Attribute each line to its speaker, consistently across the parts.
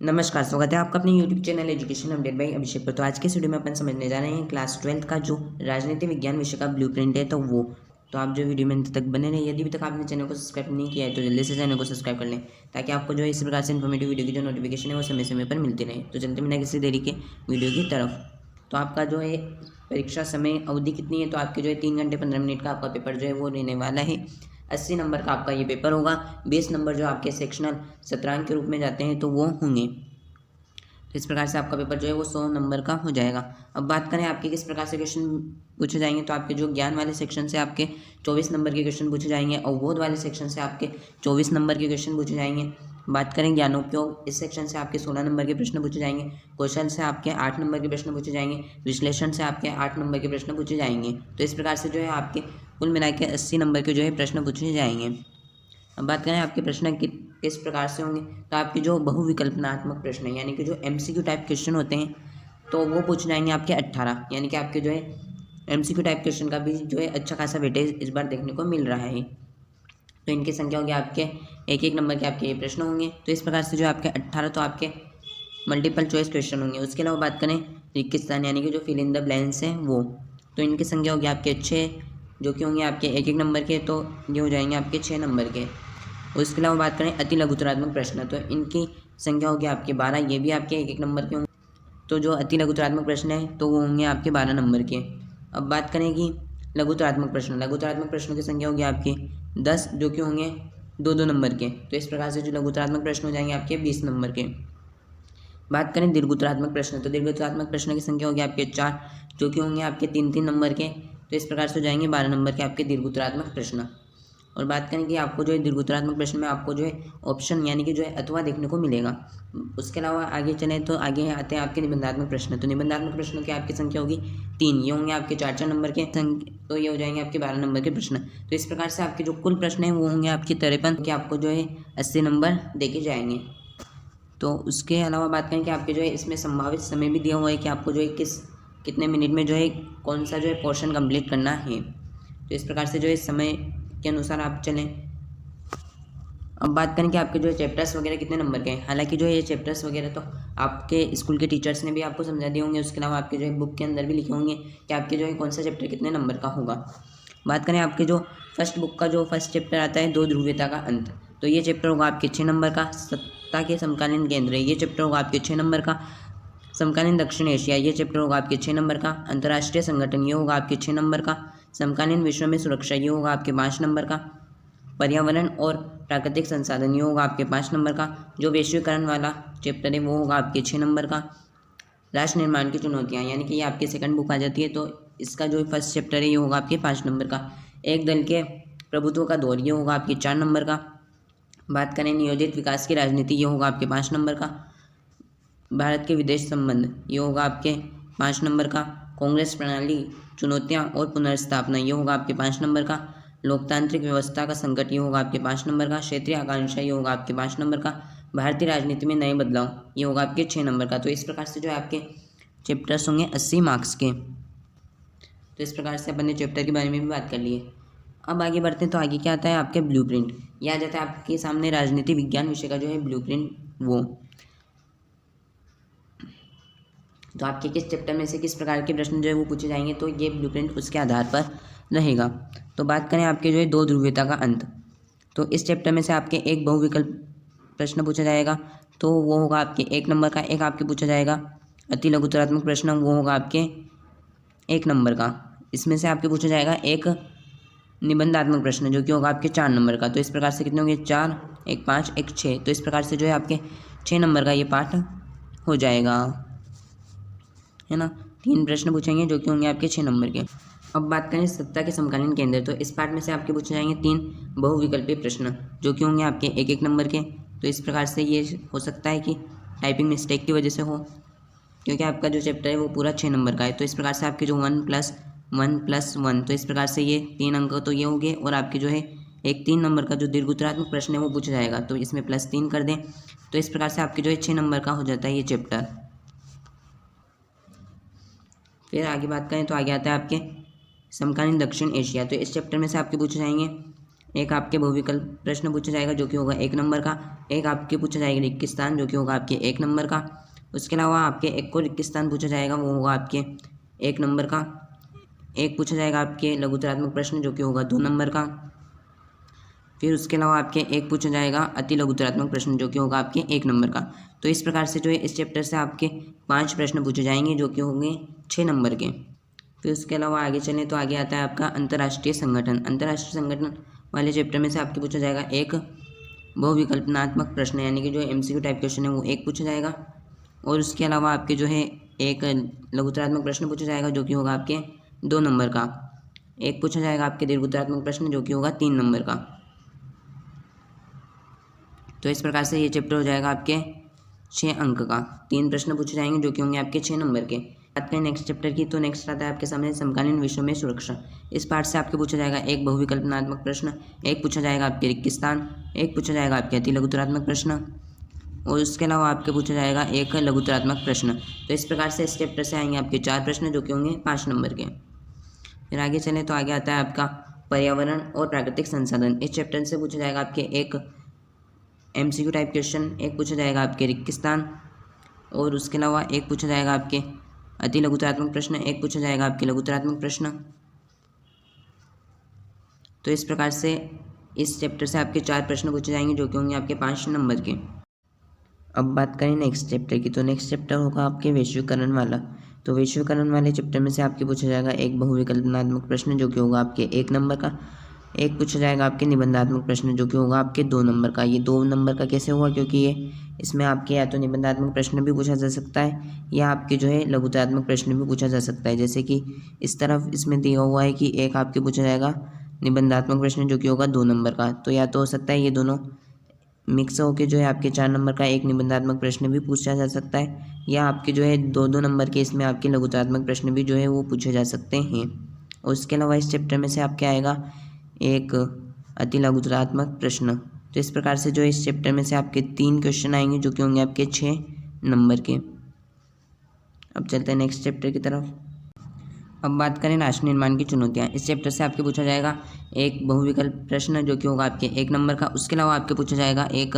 Speaker 1: नमस्कार, स्वागत है आपका अपने YouTube channel education update by Abhishek पर। तो आज के इस वीडियो में अपन समझने जा रहे हैं क्लास 12th का जो राजनीति विज्ञान विषय का ब्लूप्रिंट है तो आप जो वीडियो में अंत तक बने रहे। यदि अभी तक आपने चैनल को सब्सक्राइब नहीं किया है तो जल्दी से चैनल को सब्सक्राइब कर लें, ताकि आपको जो है इस प्रकार से इन्फॉर्मेटिव वीडियो की जो नोटिफिकेशन है वो समय समय पर मिलती रहे। तो चलते बिना किसी देरी के वीडियो की तरफ। तो आपका जो है परीक्षा समय अवधि कितनी है, तो आपके जो है 3 घंटे 15 मिनट का आपका पेपर जो है वो रहने वाला है। 80 नंबर का आपका ये पेपर होगा। 20 नंबर जो आपके सेक्शनल सत्रांक के रूप में जाते हैं तो वो होंगे। तो इस प्रकार से आपका पेपर जो है वो 100 नंबर का हो जाएगा। अब बात करें आपके किस प्रकार से क्वेश्चन पूछे जाएंगे, तो आपके जो ज्ञान वाले सेक्शन से आपके 24 नंबर के क्वेश्चन पूछे जाएंगे। अवबोध वाले सेक्शन से आपके 24 नंबर के क्वेश्चन पूछे जाएंगे। बात करें ज्ञानोपयोग, इस सेक्शन से आपके 16 नंबर के प्रश्न पूछे जाएंगे। कौशल से आपके 8 नंबर के प्रश्न पूछे जाएंगे। विश्लेषण से आपके 8 नंबर के प्रश्न पूछे जाएंगे। तो इस प्रकार से जो है आपके कुल मिला के 80 नंबर के जो है प्रश्न पूछे जाएंगे। अब बात करें आपके प्रश्न किस प्रकार से होंगे, तो आपके जो बहुविकल्पनात्मक प्रश्न है यानी कि जो एमसीक्यू टाइप क्वेश्चन होते हैं तो वो पूछ जाएंगे आपके 18। यानी कि आपके जो है एमसीक्यू टाइप क्वेश्चन का भी जो है अच्छा खासा वेटेज इस बार देखने को मिल रहा है। तो इनकी संख्या होगी आपके एक एक नंबर के आपके ये प्रश्न होंगे। तो इस प्रकार से जो आपके 18 तो आपके मल्टीपल चॉइस क्वेश्चन होंगे। उसके अलावा बात करें रिक्त स्थान यानी कि जो फिल इन द ब्लैंक्स हैं वो, तो इनकी संख्या होगी आपके 6, जो कि होंगे आपके एक एक नंबर के, तो ये हो जाएंगे आपके 6 नंबर के। उसके अलावा बात करें अति लघुतरात्मक प्रश्न, तो इनकी संख्या होगी आपके 12, ये भी आपके एक एक नंबर के होंगे। तो जो अति लघुतरात्मक प्रश्न है तो वो होंगे आपके 12 नंबर के। अब बात करें कि लघुतरात्मक प्रश्नों की संख्या होगी आपकी 10, जो कि होंगे 2-2 नंबर के। तो इस प्रकार से जो लघुतरात्मक प्रश्न हो जाएंगे आपके 20 नंबर के। बात करें दीर्घोत्तरात्मक प्रश्न, तो दीर्घोत्तरात्मक प्रश्न की संख्या होगी आपके 4, जो कि होंगे आपके 3-3 नंबर के। तो इस प्रकार से हो जाएंगे 12 नंबर के आपके दीर्घोत्तरात्मक प्रश्न। और बात करें कि आपको जो है दीर्घोत्तरात्मक प्रश्न में आपको जो है ऑप्शन यानी कि जो है अथवा देखने को मिलेगा। उसके अलावा आगे चलें तो आगे आते हैं आपके निबंधात्मक प्रश्न। तो निबंधात्मक प्रश्नों की आपकी संख्या होगी 3, ये होंगे आपके 4-4 नंबर के। तो ये हो जाएंगे आपके 12 नंबर के प्रश्न। तो इस प्रकार से आपके जो कुल प्रश्न हैं वो होंगे आपके 53 के, आपको जो है 80 नंबर देके जाएंगे। तो उसके अलावा बात करें कि आपके जो है इसमें संभावित समय भी दिया हुआ है कि आपको जो है कितने मिनट में जो है कौन सा जो है पोर्शन कंप्लीट करना है। तो इस प्रकार से जो है समय के अनुसार आप चलें। अब बात करें कि आपके जो है चैप्टर्स वगैरह कितने नंबर के हैं। हालांकि जो है ये चैप्टर्स वगैरह तो आपके स्कूल के टीचर्स ने भी आपको समझा दिए होंगे। उसके अलावा आपके जो है बुक के अंदर भी लिखे होंगे कि आपके जो है कौन सा चैप्टर कितने नंबर का होगा। बात करें आपके जो फर्स्ट बुक का जो फर्स्ट चैप्टर आता है 2 ध्रुवीयता का अंत, तो ये चैप्टर होगा आपके 6 नंबर का। सत्ता के समकालीन केंद्र, ये चैप्टर होगा आपके 6 नंबर का। समकालीन दक्षिण एशिया, ये चैप्टर होगा आपके 6 नंबर का। अंतर्राष्ट्रीय संगठन, ये होगा आपके 6 नंबर का। समकालीन विश्व में सुरक्षा, ये होगा आपके 5 नंबर का। पर्यावरण और प्राकृतिक संसाधन, ये होगा आपके 5 नंबर का। जो वैश्वीकरण वाला चैप्टर है वो होगा आपके 6 नंबर का। राष्ट्र निर्माण की चुनौतियाँ, यानी कि ये आपकी सेकंड बुक आ जाती है, तो इसका जो फर्स्ट चैप्टर है ये होगा आपके 5 नंबर का। एक दल के प्रभुत्व का दौर, ये होगा आपके 4 नंबर का। बात करें नियोजित विकास की राजनीति, ये होगा आपके 5 नंबर का। भारत के विदेश संबंध, ये होगा आपके 5 नंबर का। कांग्रेस प्रणाली, चुनौतियाँ और पुनर्स्थापना, ये होगा आपके 5 नंबर का। लोकतांत्रिक व्यवस्था का संकट, ये होगा आपके 5 नंबर का। क्षेत्रीय आकांक्षा, ये होगा आपके 5 नंबर का। भारतीय राजनीति में नए बदलाव, ये होगा आपके 6 नंबर का। तो इस प्रकार से जो है आपके चैप्टर्स होंगे 80 मार्क्स के। तो इस प्रकार से अपन ने चैप्टर के बारे में भी बात कर ली है। अब आगे बढ़ते हैं, तो आगे क्या आता है आपके ब्लूप्रिंट। ये आ जाता है आपके सामने राजनीति विज्ञान विषय का जो है ब्लूप्रिंट वो। तो आपके किस चैप्टर में से किस प्रकार के प्रश्न जो है वो पूछे जाएंगे, तो ये ब्लूप्रिंट उसके आधार पर रहेगा। तो बात करें आपके जो है 2 ध्रुवीयता का अंत, तो इस चैप्टर में से आपके एक बहुविकल्प प्रश्न पूछा जाएगा, तो वो होगा आपके 1 नंबर का। एक आपके पूछा जाएगा अति लघुतरात्मक प्रश्न, वो होगा आपके 1 नंबर का। इसमें से आपके पूछा जाएगा एक निबंधात्मक प्रश्न, जो कि होगा आपके 4 नंबर का। तो इस प्रकार से कितने होंगे, 4, 1 5, 1 6। तो इस प्रकार से जो है आपके 6 नंबर का ये पार्ट हो जाएगा, है ना। 3 प्रश्न पूछेंगे जो कि होंगे आपके 6 नंबर के। अब बात करें सत्ता के समकालीन केंद्र, तो इस पार्ट में से आपके पूछे जाएंगे 3 बहुविकल्पीय प्रश्न, जो कि होंगे आपके 1-1 नंबर के। तो इस प्रकार से ये हो सकता है कि टाइपिंग मिस्टेक की वजह से हो, क्योंकि आपका जो चैप्टर है वो पूरा 6 नंबर का है। तो इस प्रकार से आपके जो 1+1+1, तो इस प्रकार से ये 3 अंक तो ये हो गए। और आपके जो है एक 3 नंबर का जो दीर्घोत्तरात्मक प्रश्न है वो पूछा जाएगा, तो इसमें +3 कर दें। तो इस प्रकार से आपके जो है 6 नंबर का हो जाता है ये चैप्टर। फिर आगे बात करें तो आगे आता है आपके समकालीन दक्षिण एशिया, तो इस चैप्टर में से आपके पूछे जाएंगे एक आपके बहुविकल्प प्रश्न पूछा जाएगा जो कि होगा 1 नंबर का। एक आपके पूछा जाएगा रिक्त स्थान जो कि होगा आपके 1 नंबर का। उसके अलावा आपके एक को रिक्त स्थान पूछा जाएगा, वो होगा आपके 1 नंबर का। एक पूछा जाएगा आपके लघुतरात्मक प्रश्न जो कि होगा 2 नंबर का। फिर उसके अलावा आपके एक पूछा जाएगा अति लघुतरात्मक प्रश्न जो कि होगा आपके 1 नंबर का। तो इस प्रकार से जो है इस चैप्टर से आपके 5 प्रश्न पूछे जाएंगे जो कि होंगे 6 नंबर के। फिर उसके अलावा आगे चलें तो आगे आता है आपका अंतर्राष्ट्रीय संगठन। अंतर्राष्ट्रीय संगठन वाले चैप्टर में से आपके पूछा जाएगा एक बहुविकल्पनात्मक प्रश्न, यानी कि जो MCQ टाइप क्वेश्चन है वो एक पूछा जाएगा। और उसके अलावा आपके जो है एक लघुतरात्मक प्रश्न पूछा जाएगा जो कि होगा आपके 2 नंबर का। एक पूछा जाएगा आपके दीर्घोत्तरात्मक प्रश्न जो कि होगा 3 नंबर का। तो इस प्रकार से ये चैप्टर हो जाएगा आपके 6 अंक का। 3 प्रश्न पूछे जाएंगे जो कि होंगे आपके 6 नंबर के। बात करें नेक्स्ट चैप्टर की, तो नेक्स्ट आता है आपके सामने समकालीन विश्व में सुरक्षा। इस पार्ट से आपके पूछा जाएगा एक बहुविकल्पनात्मक प्रश्न, एक पूछा जाएगा आपके रिक्त स्थान, एक पूछा जाएगा आपके अति लघुतरात्मक प्रश्न, और उसके अलावा आपके पूछा जाएगा एक लघुतरात्मक प्रश्न। तो इस प्रकार से इस चैप्टर से आएंगे आपके 4 प्रश्न जो कि होंगे 5 नंबर के। फिर आगे चलें तो आगे आता है आपका पर्यावरण और प्राकृतिक संसाधन। इस चैप्टर से पूछा जाएगा आपके एक MCQ टाइप क्वेश्चन, एक पूछा जाएगा आपके रिक्त स्थान, और उसके अलावा एक पूछा जाएगा आपके अति लघुतरात्मक प्रश्न, एक पूछा जाएगा आपके लघुतरात्मक प्रश्न। तो इस प्रकार से इस चैप्टर से आपके 4 प्रश्न पूछे जाएंगे जो कि होंगे आपके 5 नंबर के। अब बात करें नेक्स्ट चैप्टर की, तो नेक्स्ट चैप्टर होगा आपके वैश्वीकरण वाला। तो वैश्वीकरण वाले चैप्टर में से आपके पूछा जाएगा एक बहुविकल्पनात्मक प्रश्न जो कि होगा आपके 1 नंबर का। एक पूछा जाएगा आपके निबंधात्मक प्रश्न जो कि होगा आपके 2 नंबर का। ये 2 नंबर का कैसे हुआ, क्योंकि ये इसमें आपके या तो निबंधात्मक प्रश्न भी पूछा जा सकता है या आपके जो है लघुतरात्मक प्रश्न भी पूछा जा सकता है। जैसे कि इस तरफ इसमें दिया हुआ है कि एक आपके पूछा जाएगा निबंधात्मक प्रश्न जो कि होगा 2 नंबर का। तो या तो हो सकता है ये दोनों मिक्स होकर जो है आपके 4 नंबर का एक निबंधात्मक प्रश्न भी पूछा जा सकता है, या आपके जो है 2-2 नंबर के इसमें आपके लघुतरात्मक प्रश्न भी जो है वो पूछे जा सकते हैं। और उसके अलावा इस चैप्टर में से आपके आएगा एक अति लघुतरात्मक प्रश्न। तो इस प्रकार से जो इस चैप्टर में से आपके 3 क्वेश्चन आएंगे जो कि होंगे आपके 6 नंबर के। अब चलते हैं नेक्स्ट चैप्टर की तरफ। अब बात करें राष्ट्र निर्माण की चुनौतियाँ। इस चैप्टर से आपके पूछा जाएगा एक बहुविकल्प प्रश्न जो कि होगा आपके 1 नंबर का। उसके अलावा आपके पूछा जाएगा एक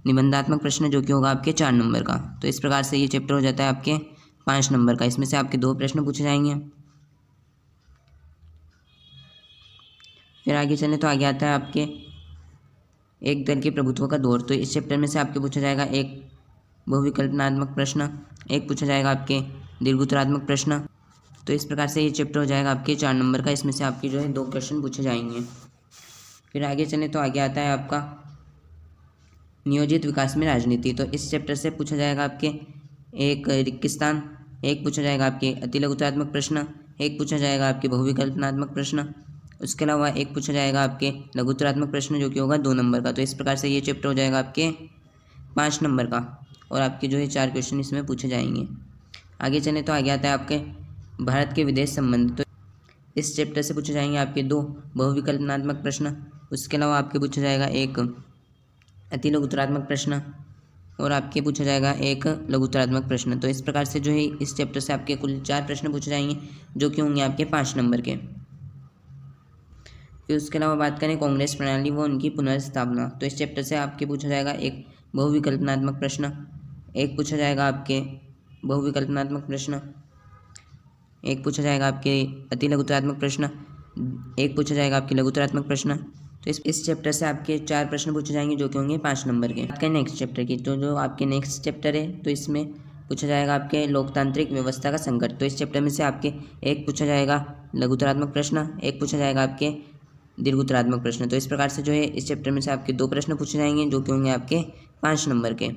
Speaker 1: निबंधात्मक प्रश्न जो कि होगा आपके 4 नंबर का। तो इस प्रकार से ये चैप्टर हो जाता है आपके 5 नंबर का। इसमें से आपके 2 प्रश्न पूछे जाएंगे। फिर आगे चलें तो आगे आता है आपके एक दल के प्रभुत्व का दौर। तो इस चैप्टर में से आपके पूछा जाएगा एक बहुविकल्पनात्मक प्रश्न, एक पूछा जाएगा आपके दीर्घोत्तरात्मक प्रश्न। तो इस प्रकार से ये चैप्टर हो जाएगा आपके 4 नंबर का। इसमें से आपके जो है 2 क्वेश्चन पूछे जाएंगे। फिर आगे चलें तो आगे आता है आपका नियोजित विकास में राजनीति। तो इस चैप्टर से पूछा जाएगा आपके एक रिक्त स्थान, एक पूछा जाएगा आपके अति लघुतरात्मक प्रश्न, एक पूछा जाएगा आपके बहुविकल्पनात्मक प्रश्न, उसके अलावा एक पूछा जाएगा आपके लघुतरात्मक प्रश्न जो कि होगा 2 नंबर का। तो इस प्रकार से ये चैप्टर हो जाएगा आपके 5 नंबर का, और आपके जो है 4 क्वेश्चन इसमें पूछे जाएंगे। आगे चलें तो आगे आता है आपके भारत के विदेश संबंध। तो इस चैप्टर से पूछे जाएंगे आपके 2 बहुविकल्पनात्मक प्रश्न, उसके अलावा आपके पूछा जाएगा एक अति लघुतरात्मक प्रश्न, और आपके पूछा जाएगा एक लघुतरात्मक प्रश्न। तो इस प्रकार से जो है इस चैप्टर से आपके कुल 4 प्रश्न पूछे जाएंगे जो कि होंगे आपके 5 नंबर के। फिर उसके अलावा बात करें कांग्रेस प्रणाली व उनकी पुनर्स्थापना। तो इस चैप्टर से आपके पूछा जाएगा एक बहुविकल्पनात्मक प्रश्न, एक पूछा जाएगा आपके बहुविकल्पनात्मक प्रश्न, एक पूछा जाएगा आपके अति लघुतरात्मक प्रश्न, एक पूछा जाएगा आपके लघुतरात्मक प्रश्न। तो इस चैप्टर से आपके 4 प्रश्न पूछे जाएंगे जो कि होंगे 5 नंबर के। बात करें नेक्स्ट चैप्टर की, तो जो आपके नेक्स्ट चैप्टर है तो इसमें पूछा जाएगा आपके लोकतांत्रिक व्यवस्था का संकट। तो इस चैप्टर में से आपके एक पूछा जाएगा लघुतरात्मक प्रश्न, एक पूछा जाएगा आपके दीर्घोत्तरात्मक प्रश्न। तो इस प्रकार से जो है इस चैप्टर में से आपके 2 प्रश्न पूछे जाएंगे जो कि होंगे आपके 5 नंबर के।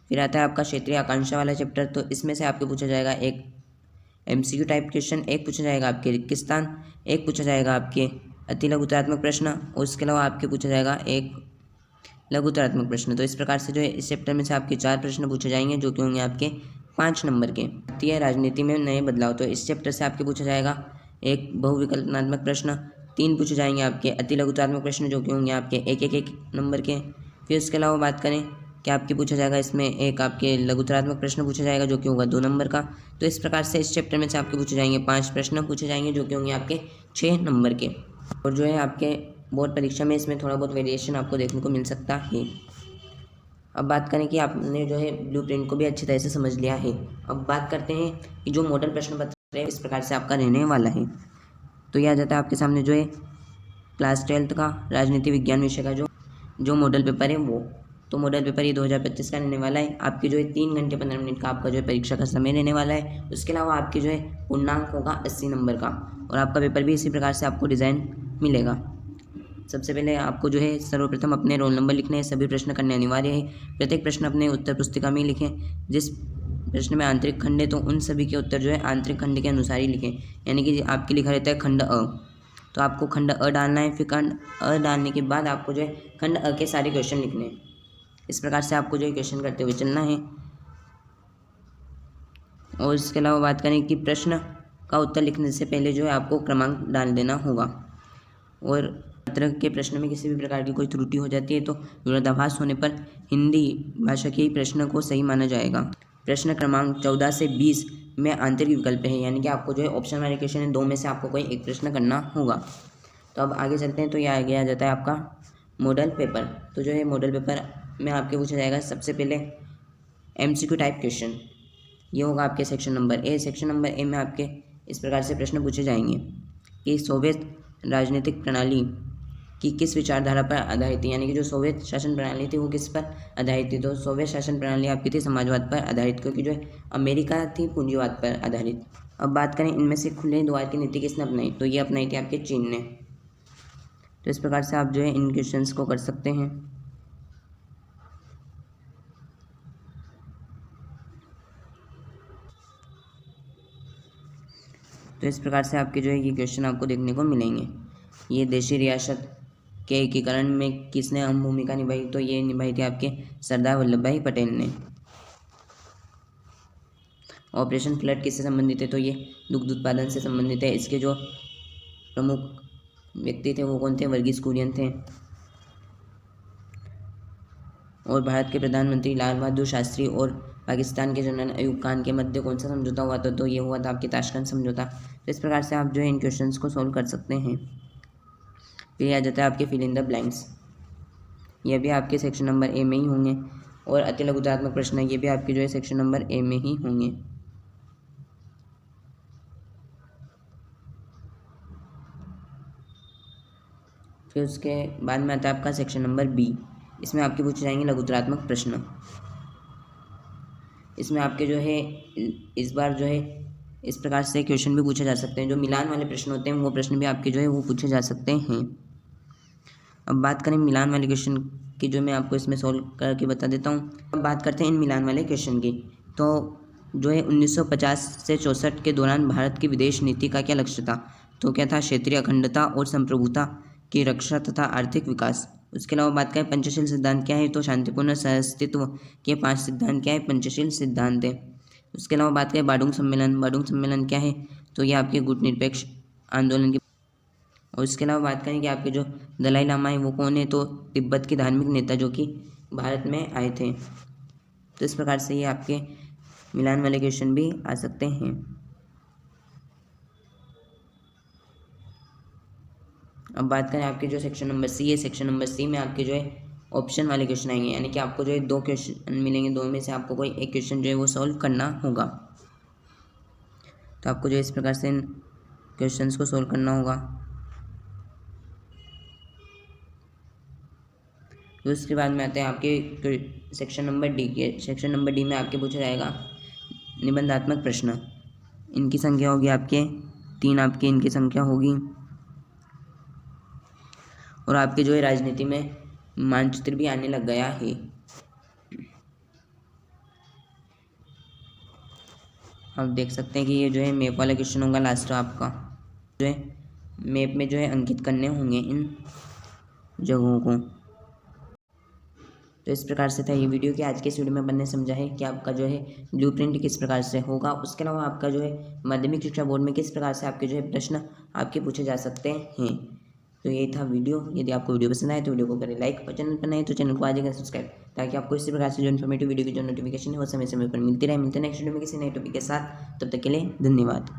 Speaker 1: फिर आता है आपका क्षेत्रीय आकांक्षा वाला चैप्टर। तो इसमें से आपके पूछा जाएगा एक MCQ टाइप क्वेश्चन, एक पूछा जाएगा आपके रिक्त स्थान, एक पूछा जाएगा आपके अति लघुतरात्मक प्रश्न, और उसके अलावा आपके पूछा जाएगा एक लघुतरात्मक प्रश्न। तो इस प्रकार से जो है इस चैप्टर में से आपके 4 प्रश्न पूछे जाएंगे जो कि होंगे आपके 5 नंबर के। भारतीय राजनीति में नए बदलाव। तो इस चैप्टर से आपके पूछा जाएगा एक बहुविकल्पनात्मक प्रश्न, 3 पूछे जाएंगे आपके अति लघुतरात्मक प्रश्न जो कि होंगे आपके 1-1 नंबर के। फिर उसके अलावा बात करें कि आपके पूछा जाएगा इसमें एक आपके लघुतरात्मक प्रश्न पूछा जाएगा जो कि होगा 2 नंबर का। तो इस प्रकार से इस चैप्टर में से आपके पूछे जाएंगे 5 प्रश्न पूछे जाएंगे जो कि होंगे आपके 6 नंबर के। और जो है आपके बोर्ड परीक्षा में इसमें थोड़ा बहुत वेरिएशन आपको देखने को मिल सकता है। अब बात करें कि आपने जो है ब्लूप्रिंट को भी अच्छी तरह से समझ लिया है। अब बात करते हैं कि जो मॉडल प्रश्न पत्र है इस प्रकार से आपका रहने वाला है। तो यह आ जाता है आपके सामने जो है क्लास 12th का राजनीति विज्ञान विषय का जो मॉडल पेपर है वो। तो मॉडल पेपर ये 2025 का रहने वाला है। आपकी जो है 3 घंटे 15 मिनट का आपका जो है परीक्षा का समय रहने वाला है। उसके अलावा आपकी जो है पूर्णांक होगा 80 नंबर का, और आपका पेपर भी इसी प्रकार से आपको डिज़ाइन मिलेगा। सबसे पहले आपको जो है सर्वप्रथम अपने रोल नंबर लिखने हैं, सभी प्रश्न करने अनिवार्य है। प्रत्येक प्रश्न अपने उत्तर पुस्तिका में लिखें। जिस प्रश्न में आंतरिक खंड है तो उन सभी के उत्तर जो है आंतरिक खंड के अनुसार ही लिखें। यानी कि आपके लिखा रहता है खंड अ, तो आपको खंड अ डालना है। फिर खंड अ डालने के बाद आपको जो है खंड अ के सारे क्वेश्चन लिखने हैं। इस प्रकार से आपको जो है क्वेश्चन करते हुए चलना है। और इसके अलावा बात करें कि प्रश्न का उत्तर लिखने से पहले जो है आपको क्रमांक डाल देना होगा। और पत्र के प्रश्न में किसी भी प्रकार की कोई त्रुटि हो जाती है तो विरोधाभास होने पर हिंदी भाषा के ही प्रश्न को सही माना जाएगा। प्रश्न क्रमांक 14 से 20 में आंतरिक विकल्प है, यानी कि आपको जो है ऑप्शन वाले क्वेश्चन है, दो में से आपको कोई एक प्रश्न करना होगा। तो अब आगे चलते हैं। तो यह आगे आ जाता है आपका मॉडल पेपर। तो जो है मॉडल पेपर में आपके पूछा जाएगा सबसे पहले MCQ टाइप क्वेश्चन। ये होगा आपके section number A. Section number A में आपके इस प्रकार से प्रश्न पूछे जाएंगे कि सोवियत राजनीतिक प्रणाली की किस विचारधारा पर आधारित थी, यानी कि जो सोवियत शासन प्रणाली थी वो किस पर आधारित थी। तो सोवियत शासन प्रणाली आपकी थी समाजवाद पर आधारित, क्योंकि जो है अमेरिका थी पूंजीवाद पर आधारित। अब बात करें इनमें से खुले द्वार की नीति किसने अपनाई, तो ये अपनाई थी आपके चीन ने। तो इस प्रकार से आप जो है इन क्वेश्चंस को कर सकते हैं। तो इस प्रकार से आपके जो है ये क्वेश्चन आपको देखने को मिलेंगे। ये देशी रियासत के एकीकरण में किसने अहम भूमिका निभाई, तो ये निभाई थी आपके सरदार वल्लभ भाई पटेल ने। ऑपरेशन फ्लड किससे संबंधित है, तो ये दुग्ध उत्पादन से संबंधित है। इसके जो प्रमुख व्यक्ति थे वो कौन थे, वर्गीस कुरियन थे। और भारत के प्रधानमंत्री लाल बहादुर शास्त्री और पाकिस्तान के जनरल अयूब खान के मध्य कौन सा समझौता हुआ था, तो ये हुआ था आपके ताशकंद समझौता। तो इस प्रकार से आप जो है इन क्वेश्चंस को सॉल्व कर सकते हैं। फिर आ जाता है आपके फिल इन द ब्लैंक्स। ये भी आपके सेक्शन नंबर ए में ही होंगे। और अति लघुतात्मक प्रश्न ये भी आपके जो है सेक्शन नंबर ए में ही होंगे। फिर उसके बाद में आता है आपका सेक्शन नंबर बी। इसमें आपके पूछे जाएंगे लघुतरात्मक प्रश्न। इसमें आपके जो है इस बार जो है इस प्रकार से क्वेश्चन भी पूछे जा सकते हैं। जो मिलान वाले प्रश्न होते हैं वो प्रश्न भी आपके जो है वो पूछे जा सकते हैं। अब बात करें मिलान वाले क्वेश्चन की, जो मैं आपको इसमें सॉल्व करके बता देता हूँ। अब बात करते हैं इन मिलान वाले क्वेश्चन की। तो जो है 1950 से 64 के दौरान भारत की विदेश नीति का क्या लक्ष्य था, तो क्या था क्षेत्रीय अखंडता और संप्रभुता की रक्षा तथा आर्थिक विकास। उसके अलावा बात करें पंचशील सिद्धांत क्या है, तो शांतिपूर्ण सहअस्तित्व के 5 सिद्धांत क्या है, पंचशील सिद्धांत है। उसके अलावा बात करें बाडुंग सम्मेलन। बाडुंग सम्मेलन क्या है, तो ये आपके गुटनिरपेक्ष आंदोलन की। और इसके अलावा बात करें कि आपके जो दलाई लामा है वो कौन है, तो तिब्बत के धार्मिक नेता जो कि भारत में आए थे। तो इस प्रकार से ये आपके मिलान वाले क्वेश्चन भी आ सकते हैं। अब बात करें आपके जो सेक्शन नंबर सी है, सेक्शन नंबर सी में आपके जो है ऑप्शन वाले क्वेश्चन आएंगे, यानी कि आपको जो है 2 क्वेश्चन मिलेंगे, 2 में से आपको कोई एक क्वेश्चन जो है वो सॉल्व करना होगा। तो आपको जो इस प्रकार से इन क्वेश्चंस को सॉल्व करना होगा। तो उसके बाद में आते हैं आपके सेक्शन नंबर डी के। सेक्शन नंबर डी में आपके पूछा जाएगा निबंधात्मक प्रश्न। इनकी संख्या होगी आपके 3, आपकी इनकी संख्या होगी। और आपके जो है राजनीति में मानचित्र भी आने लग गया है। आप देख सकते हैं कि ये जो है मैप वाला क्वेश्चन होगा लास्ट आपका, जो है मैप में जो है अंकित करने होंगे इन जगहों को। तो इस प्रकार से था ये वीडियो कि आज के इस वीडियो में अपन ने समझा है कि आपका जो है ब्लूप्रिंट किस प्रकार से होगा। उसके अलावा आपका जो है माध्यमिक शिक्षा बोर्ड में किस प्रकार से आपके जो है प्रश्न आपके पूछे जा सकते हैं। तो ये था वीडियो। यदि आपको वीडियो पसंद आए तो वीडियो को करें लाइक, और चैनल पर नए तो चैनल को आ जाएगा सब्सक्राइब, ताकि आपको इसी प्रकार से जो इन्फॉर्मेटिव वीडियो की जो नोटिफिकेशन है वो समय समय पर मिलती रहे। मिलते हैं नेक्स्ट वीडियो में किसी नए टॉपिक के साथ। तब तक के लिए धन्यवाद।